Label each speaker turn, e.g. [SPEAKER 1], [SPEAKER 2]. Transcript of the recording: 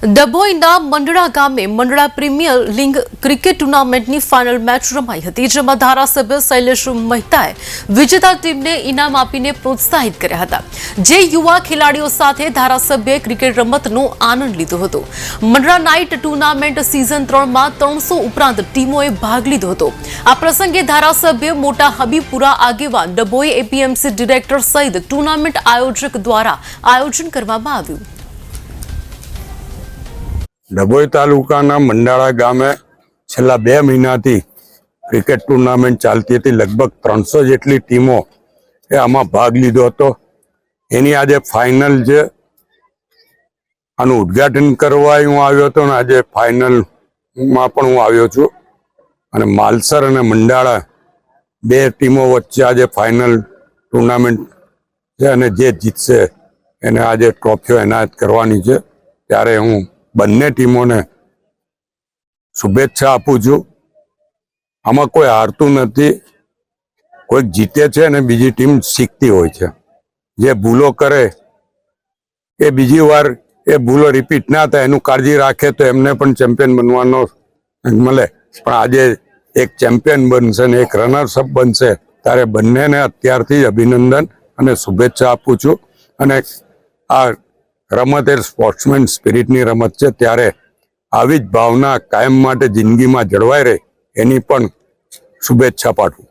[SPEAKER 1] ડભોઈના મંડળા ગામે Mandala premier league cricket ટુર્નામેન્ટની final match રમાઈ હતી, જેમાં ધારાસભ્ય શૈલેષ મહેતાએ વિજેતા ટીમને ઇનામ આપીને પ્રોત્સાહિત કર્યા હતા। જે યુવા ખેલાડીઓ સાથે ધારાસભ્યએ ક્રિકેટ રમતનો આનંદ લીધો હતો। મંડળા નાઇટ ટુર્નામેન્ટ સિઝન 3માં 300 ઉપરાંત ટીમોએ ભાગ લીધો હતો। આ પ્રસંગે ધારાસભ્ય મોટા હબીબપુરા આગેવાન, ડભોઈ એપીએમસી ડિરેક્ટર સહિત ટુર્નામેન્ટ આયોજક દ્વારા આયોજન કરવામાં આવ્યું।
[SPEAKER 2] ડભોઈ તાલુકાના મંડાળા ગામે છેલ્લા 2 મહિનાથી ક્રિકેટ ટુર્નામેન્ટ ચાલતી હતી। લગભગ 300 જેટલી ટીમો એ આમાં ભાગ લીધો હતો। એની આજે ફાઇનલ છે, આનું ઉદ્ઘાટન કરવા હું આવ્યો હતો અને આજે ફાઇનલમાં પણ હું આવ્યો છું। અને માલસર અને મંડાળા 2 ટીમો વચ્ચે આજે ફાઇનલ ટુર્નામેન્ટ છે અને જે જીતશે એને આજે ટ્રોફીઓ એનાયત કરવાની છે। ત્યારે હું બંને ટીમોને શુભેચ્છા આપું છું। આમાં કોઈ હારતું નથી, કોઈક જીતે છે અને બીજી ટીમ શીખતી હોય છે। જે ભૂલો કરે એ બીજી વાર એ ભૂલો રિપીટ ના થાય એનું કાળજી રાખે તો એમને પણ ચેમ્પિયન બનવાનો મળે। પણ આજે એક ચેમ્પિયન બનશે ને એક રનર્સઅપ બનશે, ત્યારે બંનેને અત્યારથી જ અભિનંદન અને શુભેચ્છા આપું છું। અને આ રમત એ સ્પોર્ટ્સમેન સ્પિરિટની રમત છે, ત્યારે આવી જ ભાવના કાયમ માટે જિંદગીમાં જળવાઈ રહે એની પણ શુભેચ્છા પાઠવું।